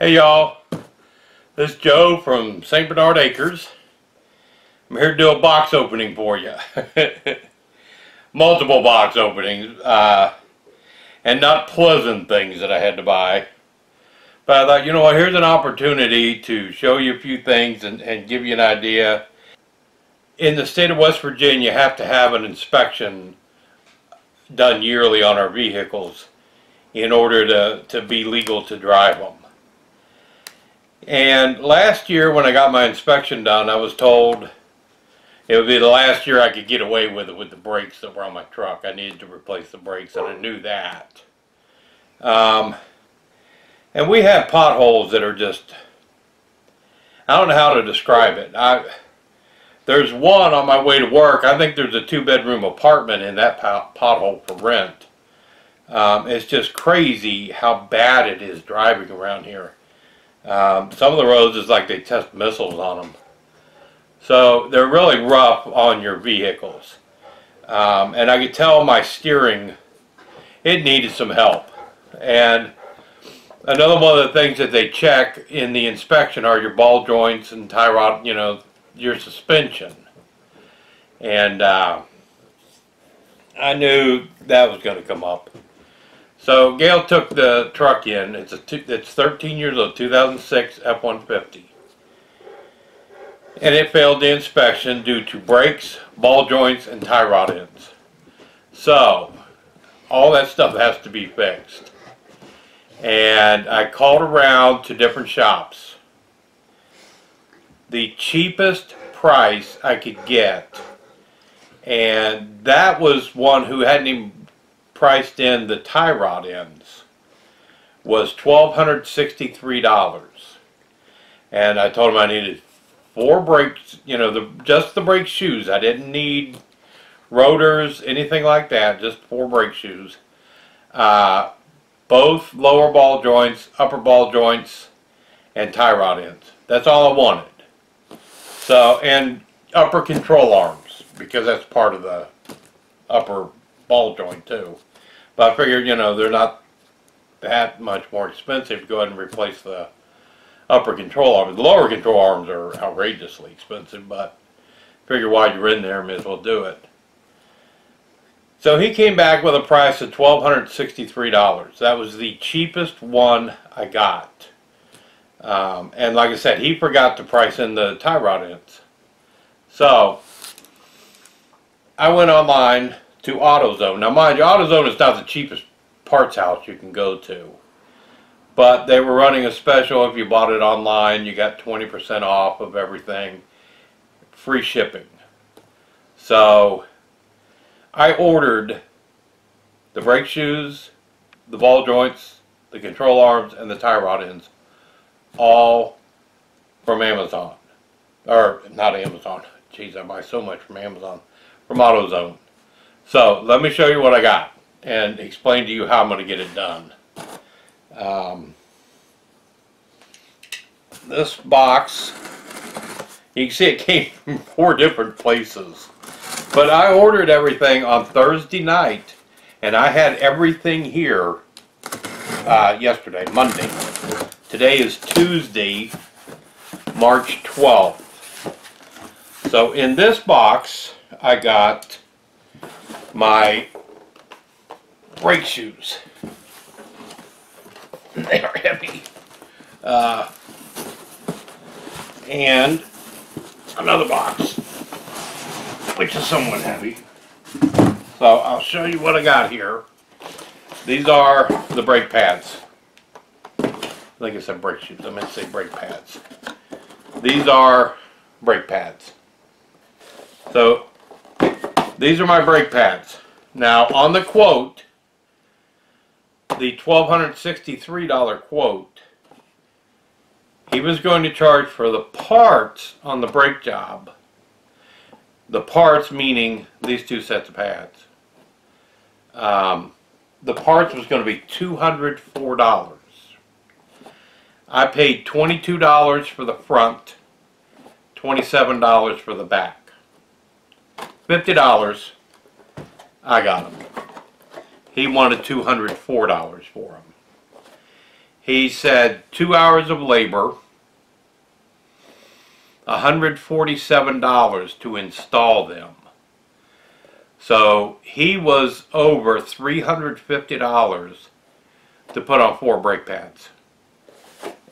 Hey y'all, this is Joe from St. Bernard Acres. I'm here to do a box opening for you. Multiple box openings, and not pleasant things that I had to buy. But I thought, you know what, here's an opportunity to show you a few things and give you an idea. In the state of West Virginia, you have to have an inspection done yearly on our vehicles in order to be legal to drive them. And last year when I got my inspection done, I was told it would be the last year I could get away with it with the brakes that were on my truck. I needed to replace the brakes, and I knew that. And we have potholes that are just, I don't know how to describe it. There's one on my way to work. I think there's a 2-bedroom apartment in that pothole for rent. It's just crazy how bad it is driving around here. Some of the roads is like they test missiles on them. So they're really rough on your vehicles. And I could tell my steering, it needed some help. And another one of the things that they check in the inspection are your ball joints and tie rod, you know, your suspension. And I knew that was going to come up. So Gail took the truck in. It's 13 years old, 2006 F150. And it failed the inspection due to brakes, ball joints, and tie rod ends. So all that stuff has to be fixed. And I called around to different shops. The cheapest price I could get, and that was one who hadn't even priced in the tie rod ends, was $1,263. And I told him I needed 4 brakes, you know, just the brake shoes. I didn't need rotors, anything like that, just 4 brake shoes. Both lower ball joints, upper ball joints, and tie rod ends. That's all I wanted. So, and upper control arms, because that's part of the upper ball joint too. But I figured, you know, they're not that much more expensive to go ahead and replace the upper control arms. The lower control arms are outrageously expensive, but I figure while you're in there, may as well do it. So he came back with a price of $1,263. That was the cheapest one I got. And like I said, he forgot to price in the tie rod ends. So I went online to AutoZone. Now mind you, AutoZone is not the cheapest parts house you can go to. But they were running a special. If you bought it online, you got 20% off of everything. Free shipping. So I ordered the brake shoes, the ball joints, the control arms, and the tie rod ends. All from Amazon. Or not Amazon. Jeez, I buy so much from Amazon. From AutoZone. So let me show you what I got and explain to you how I'm going to get it done. This box, you can see it came from 4 different places. But I ordered everything on Thursday night, and I had everything here yesterday, Monday. Today is Tuesday, March 12th. So in this box, I got my brake shoes. They are heavy. And another box, which is somewhat heavy. So I'll show you what I got here. These are the brake pads. I think I said brake shoes. I meant to say brake pads. These are brake pads. So these are my brake pads. Now on the quote, the $1,263 quote, he was going to charge for the parts on the brake job. The parts meaning these 2 sets of pads. The parts was going to be $204. I paid $22 for the front, $27 for the back. $50, I got them. He wanted $204 for them. He said 2 hours of labor, $147 to install them. So he was over $350 to put on 4 brake pads.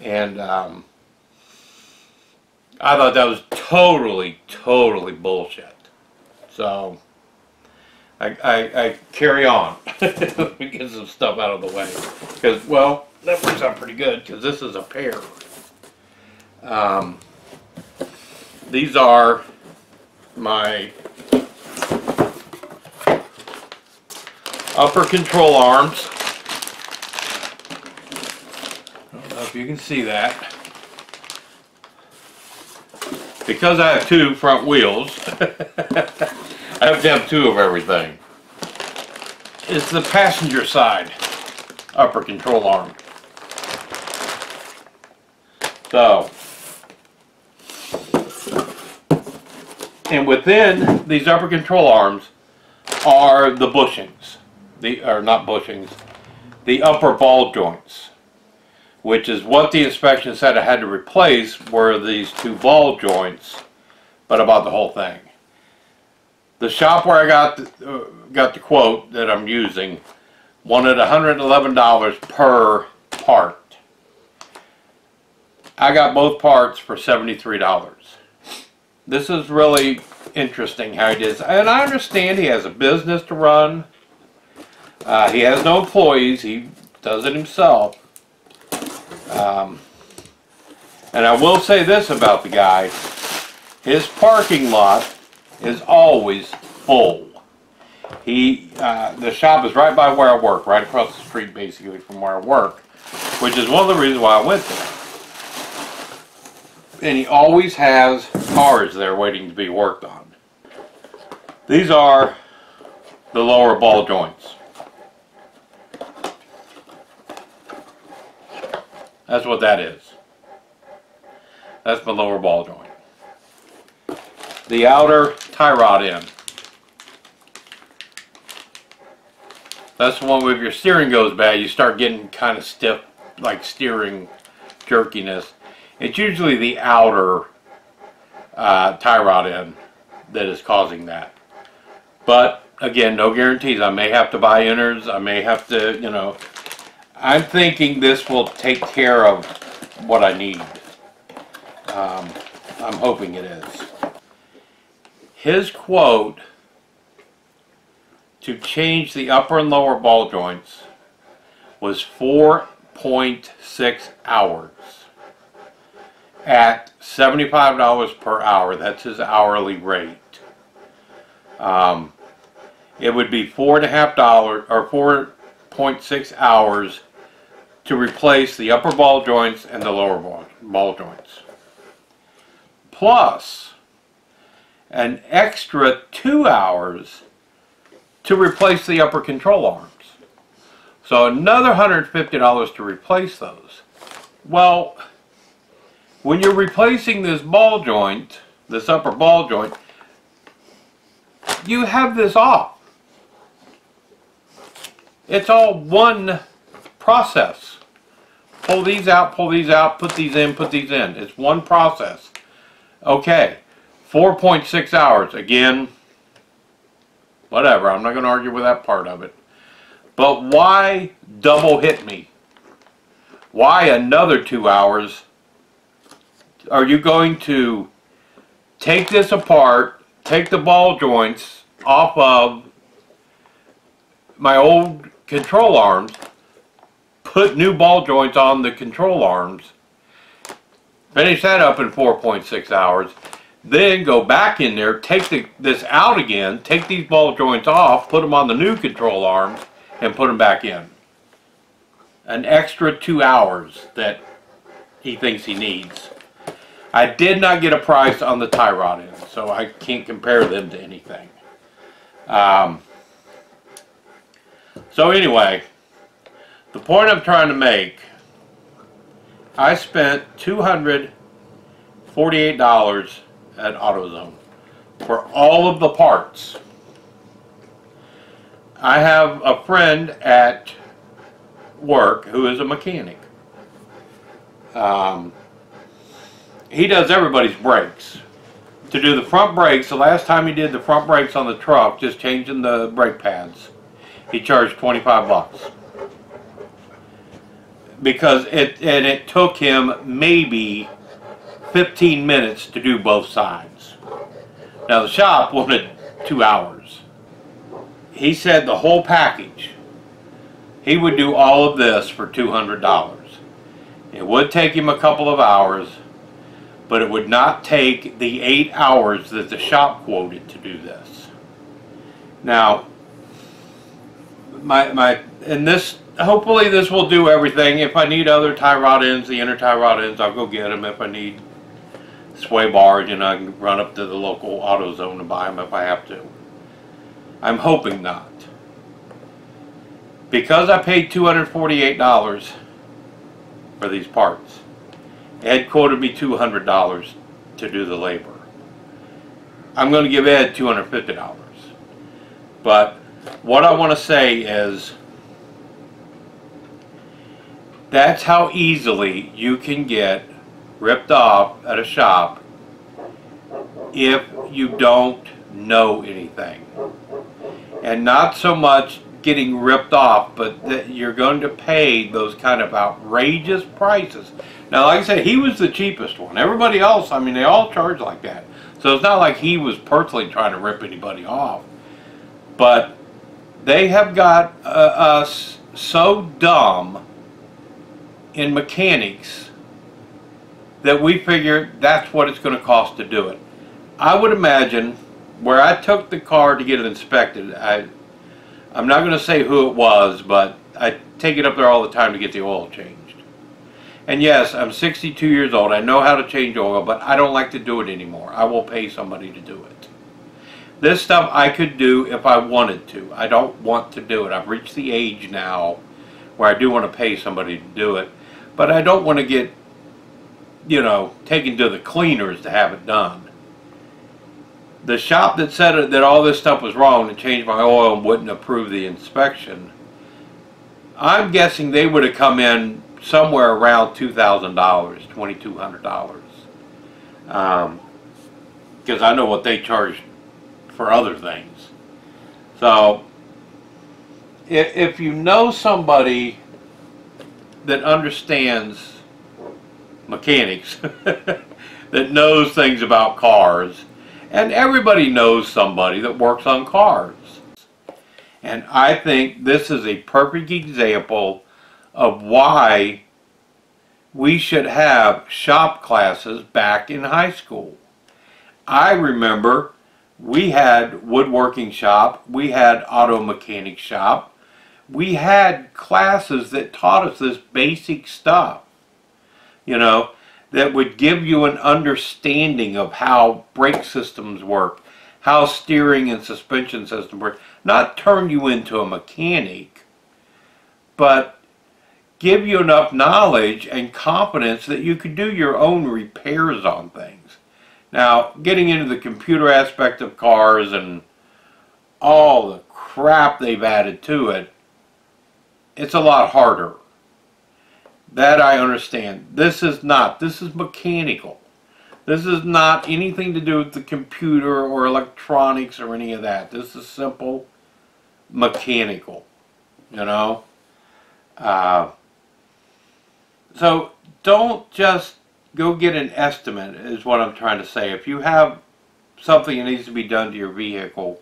And I thought that was totally bullshit. So I carry on. Let me get some stuff out of the way. Because, well, that works out pretty good because this is a pair. These are my upper control arms. I don't know if you can see that. Because I have 2 front wheels, I have to have 2 of everything. It's the passenger side upper control arm. So, and within these upper control arms are the bushings, not bushings, the upper ball joints, which is what the inspection said I had to replace, were these 2 ball joints, but about the whole thing. The shop where I got the quote that I'm using wanted $111 per part. I got both parts for $73. This is really interesting how he does, and I understand he has a business to run. He has no employees. He does it himself. And I will say this about the guy: his parking lot is always full. The shop is right by where I work, right across the street basically from where I work, which is one of the reasons why I went there. And he always has cars there waiting to be worked on. These are the lower ball joints. That's what that is. That's my lower ball joint. The outer tie rod end. That's the one where if your steering goes bad, you start getting kind of stiff, like steering jerkiness. It's usually the outer tie rod end that is causing that. But again, no guarantees. I may have to buy inners. I may have to, you know. I'm thinking this will take care of what I need. I'm hoping it is. His quote to change the upper and lower ball joints was 4.6 hours at $75 per hour. That's his hourly rate. It would be $4.50 or 4.6 hours to replace the upper ball joints and the lower ball joints, plus an extra 2 hours to replace the upper control arms. So another $150 to replace those. Well, when you're replacing this ball joint, this upper ball joint, you have this off. It's all one process. Pull these out, put these in, put these in. It's one process. Okay, 4.6 hours. Again, whatever, I'm not going to argue with that part of it. But why double hit me? Why another 2 hours? Are you going to take this apart, take the ball joints off of my old control arms, put new ball joints on the control arms, finish that up in 4.6 hours, then go back in there, take this out again, take these ball joints off, put them on the new control arms, and put them back in? An extra 2 hours that he thinks he needs. I did not get a price on the tie rod end, so I can't compare them to anything. So anyway, the point I'm trying to make, I spent $248 at AutoZone for all of the parts. I have a friend at work who is a mechanic. He does everybody's brakes. To do the front brakes, the last time he did the front brakes on the truck, just changing the brake pads, he charged 25 bucks. Because it took him maybe 15 minutes to do both sides. Now the shop wanted 2 hours. He said the whole package, he would do all of this for $200. It would take him a couple of hours, but it would not take the 8 hours that the shop quoted to do this. Now, and this, hopefully this will do everything. If I need other tie rod ends, the inner tie rod ends, I'll go get them. If I need sway bars, you know, I can run up to the local AutoZone and buy them if I have to. I'm hoping not. Because I paid $248 for these parts, Ed quoted me $200 to do the labor. I'm going to give Ed $250. But what I want to say is, that's how easily you can get ripped off at a shop if you don't know anything. And not so much getting ripped off, but that you're going to pay those kind of outrageous prices. Now, like I said, he was the cheapest one. Everybody else, I mean, they all charge like that. So it's not like he was personally trying to rip anybody off. But they have got us so dumb in mechanics that we figure that's what it's going to cost to do it. I would imagine where I took the car to get it inspected, I'm not going to say who it was, but I take it up there all the time to get the oil changed. And yes, I'm 62 years old. I know how to change oil, but I don't like to do it anymore. I will pay somebody to do it. This stuff I could do if I wanted to. I don't want to do it. I've reached the age now where I do want to pay somebody to do it. But I don't want to get, you know, taken to the cleaners to have it done. The shop that said that all this stuff was wrong and changed my oil and wouldn't approve the inspection, I'm guessing they would have come in somewhere around $2,000, $2,200. Because I know what they charge for other things. So, if you know somebody that understands mechanics, that knows things about cars, and everybody knows somebody that works on cars. And I think this is a perfect example of why we should have shop classes back in high school. I remember we had woodworking shop, we had auto mechanic shop, we had classes that taught us this basic stuff, you know, that would give you an understanding of how brake systems work, how steering and suspension systems work. Not turn you into a mechanic, but give you enough knowledge and confidence that you could do your own repairs on things. Now, getting into the computer aspect of cars and all the crap they've added to it, it's a lot harder. That I understand. This is not. This is mechanical. This is not anything to do with the computer or electronics or any of that. This is simple mechanical, you know. So don't just go get an estimate is what I'm trying to say. If you have something that needs to be done to your vehicle,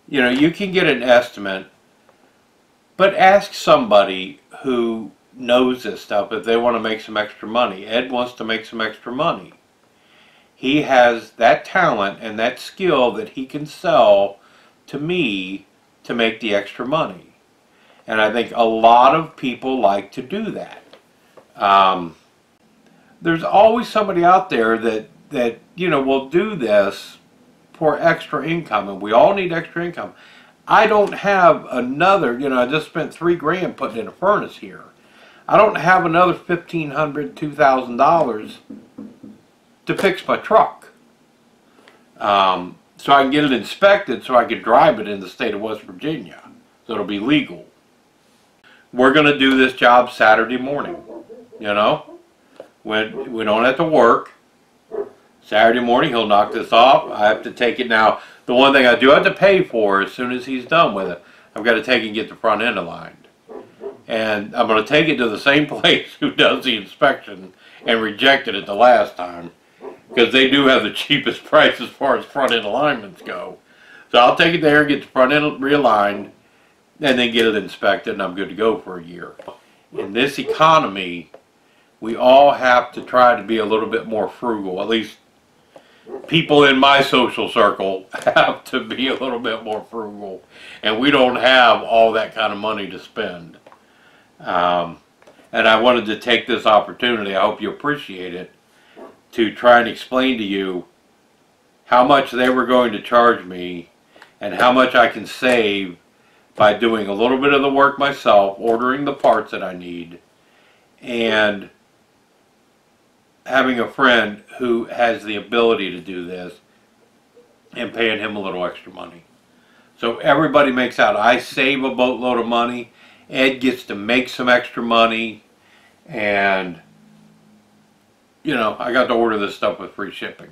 you know, you can get an estimate, but ask somebody who knows this stuff if they want to make some extra money. Ed wants to make some extra money. He has that talent and that skill that he can sell to me to make the extra money. And I think a lot of people like to do that. There's always somebody out there that you know will do this for extra income, and we all need extra income. I don't have another, you know, I just spent $3 grand putting in a furnace here. I don't have another $1,500, $2,000 to fix my truck. So I can get it inspected so I can drive it in the state of West Virginia. So it'll be legal. We're going to do this job Saturday morning, you know. when we don't have to work. Saturday morning he'll knock this off. I have to take it now. The one thing I do have to pay for as soon as he's done with it, I've got to take and get the front end aligned. And I'm going to take it to the same place who does the inspection and rejected it the last time, because they do have the cheapest price as far as front end alignments go. So I'll take it there and get the front end realigned and then get it inspected, and I'm good to go for a year. In this economy, we all have to try to be a little bit more frugal. At least people in my social circle have to be a little bit more frugal, and we don't have all that kind of money to spend. And I wanted to take this opportunity, I hope you appreciate it, to try and explain to you how much they were going to charge me and how much I can save by doing a little bit of the work myself, ordering the parts that I need, and having a friend who has the ability to do this and paying him a little extra money. So everybody makes out. I save a boatload of money. Ed gets to make some extra money, and you know, I got to order this stuff with free shipping.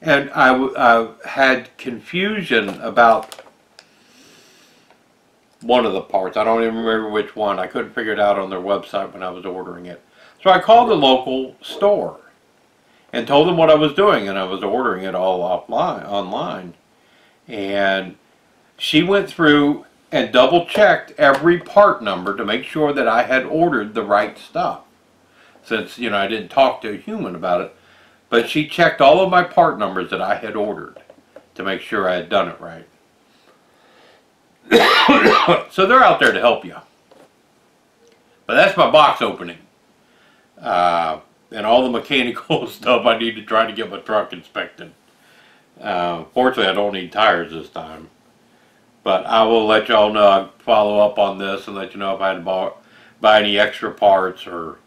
And I had confusion about one of the parts. I don't even remember which one. I couldn't figure it out on their website when I was ordering it. So I called the local store and told them what I was doing, and I was ordering it all online. And she went through and double checked every part number to make sure that I had ordered the right stuff. Since, you know, I didn't talk to a human about it, but she checked all of my part numbers that I had ordered to make sure I had done it right. So they're out there to help you. But that's my box opening. And all the mechanical stuff I need to try to get my truck inspected. Fortunately, I don't need tires this time. But I will let y'all know. I'll follow up on this and let you know if I had to buy any extra parts, or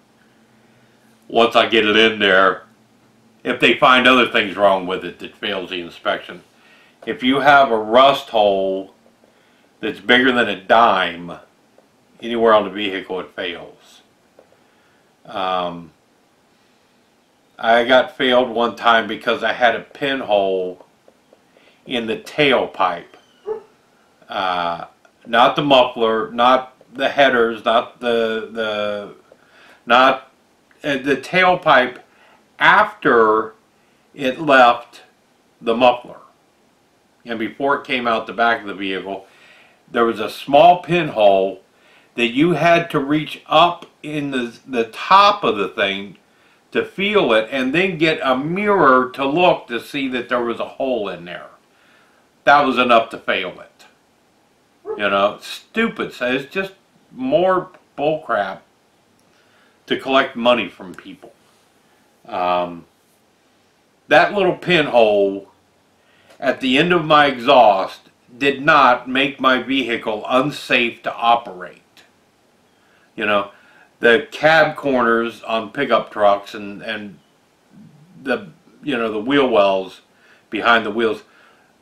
once I get it in there, if they find other things wrong with it that fails the inspection. If you have a rust hole that's bigger than a dime anywhere on the vehicle, it fails. I got failed one time because I had a pinhole in the tailpipe. Not the muffler, not the headers, not the tailpipe after it left the muffler. And before it came out the back of the vehicle, there was a small pinhole that you had to reach up in the top of the thing to feel it, and then get a mirror to look to see that there was a hole in there. That was enough to fail it. You know, stupid. So it's just more bullcrap to collect money from people. That little pinhole at the end of my exhaust did not make my vehicle unsafe to operate. You know, the cab corners on pickup trucks and the, you know, the wheel wells behind the wheels,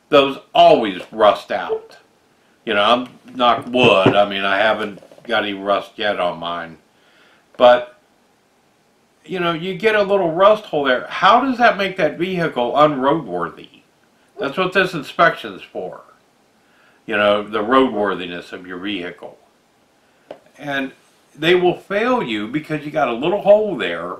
those always rust out. You know, I'm knock wood. I mean, I haven't got any rust yet on mine. But, you know, you get a little rust hole there. How does that make that vehicle unroadworthy? That's what this inspection is for. You know, the roadworthiness of your vehicle. And they will fail you because you got a little hole there,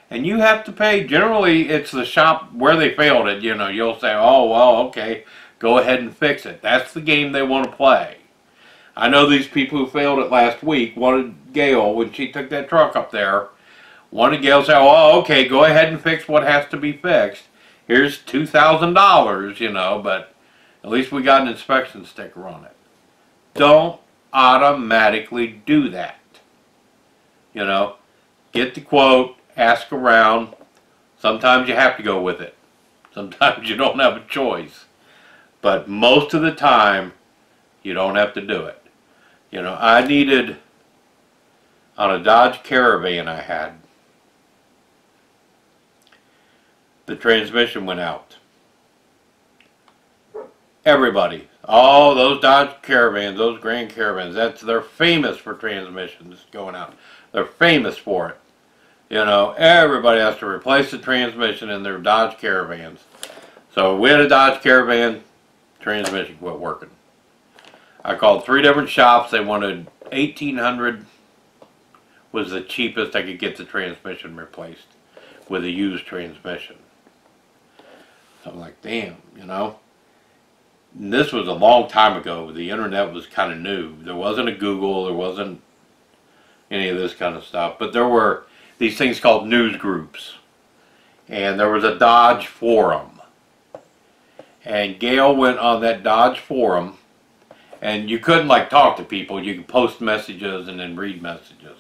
and you have to pay. Generally, it's the shop where they failed it. You know, you'll say, oh, well, okay, go ahead and fix it. That's the game they want to play. I know these people who failed it last week wanted Gail, when she took that truck up there, wanted Gail to say, oh, okay, go ahead and fix what has to be fixed. Here's $2,000, you know, but at least we got an inspection sticker on it. Don't automatically do that. You know, get the quote, ask around. Sometimes you have to go with it. Sometimes you don't have a choice. But most of the time, you don't have to do it. You know, I needed, on a Dodge Caravan I had, the transmission went out. Everybody, all those Dodge Caravans, those Grand Caravans, they're famous for transmissions going out. They're famous for it. You know, everybody has to replace the transmission in their Dodge Caravans. So we had a Dodge Caravan, transmission quit working. I called 3 different shops. They wanted $1,800 was the cheapest I could get the transmission replaced with a used transmission. So I'm like, damn, you know. And this was a long time ago. The internet was kind of new. There wasn't a Google. There wasn't any of this kind of stuff. But there were these things called news groups. And there was a Dodge forum. And Gail went on that Dodge forum. And you couldn't like talk to people. You could post messages and then read messages.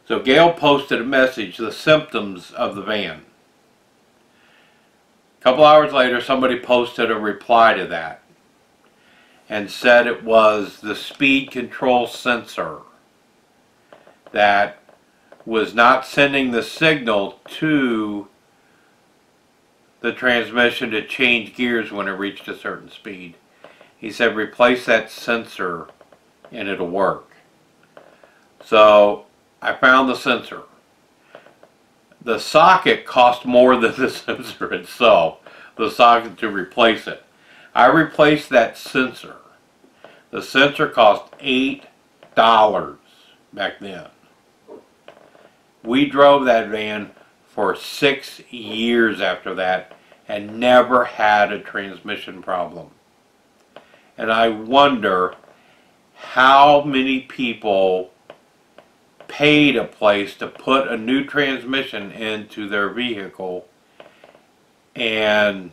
So Gail posted a message, the symptoms of the van. A couple hours later, somebody posted a reply to that and said it was the speed control sensor that was not sending the signal to the transmission to change gears when it reached a certain speed. He said replace that sensor and it'll work. So I found the sensor. The socket cost more than the sensor itself, the socket to replace it. I replaced that sensor. The sensor cost $8 back then. We drove that van for 6 years after that and never had a transmission problem. And I wonder how many people paid a place to put a new transmission into their vehicle and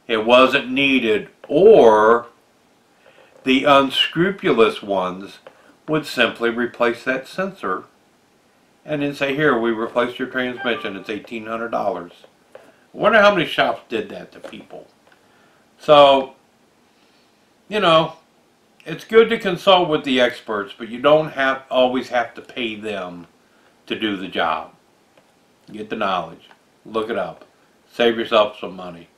it wasn't needed, or the unscrupulous ones would simply replace that sensor and then say, here, we replaced your transmission, it's $1,800. I wonder how many shops did that to people. So, you know, it's good to consult with the experts, but you don't always have to pay them to do the job. Get the knowledge. Look it up. Save yourself some money.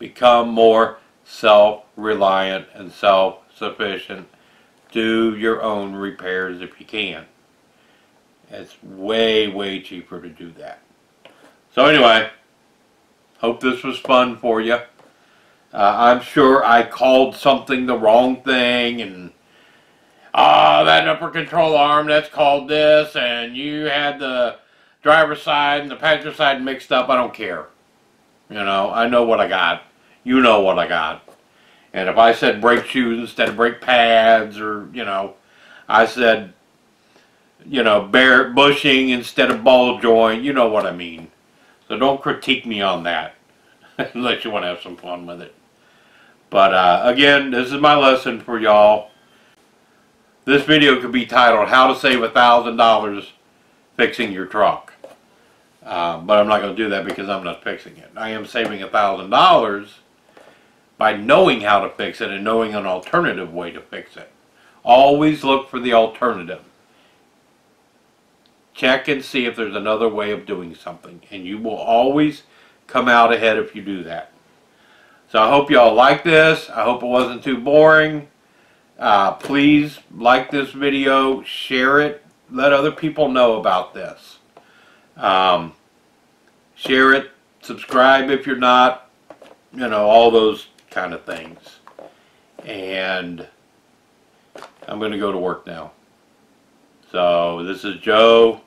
Become more self-reliant and self-sufficient. Do your own repairs if you can. It's way, way cheaper to do that. So anyway, hope this was fun for you. I'm sure I called something the wrong thing, and that upper control arm, that's called this, and you had the driver's side and the passenger side mixed up. I don't care. You know, I know what I got. You know what I got. And if I said brake shoes instead of brake pads, or, you know, I said, you know, bare bushing instead of ball joint, you know what I mean. So don't critique me on that, unless you want to have some fun with it. But again, this is my lesson for y'all. This video could be titled, How to Save $1,000 Fixing Your Truck. But I'm not going to do that because I'm not fixing it. I am saving $1,000 by knowing how to fix it and knowing an alternative way to fix it. Always look for the alternative. Check and see if there's another way of doing something. And you will always come out ahead if you do that. So I hope y'all like this. I hope it wasn't too boring. Please like this video, share it, let other people know about this. Share it, subscribe if you're not, you know, all those kind of things. And I'm going to go to work now. So this is Joe,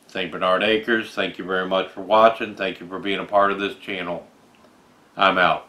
St. Bernard Acres. Thank you very much for watching. Thank you for being a part of this channel. I'm out.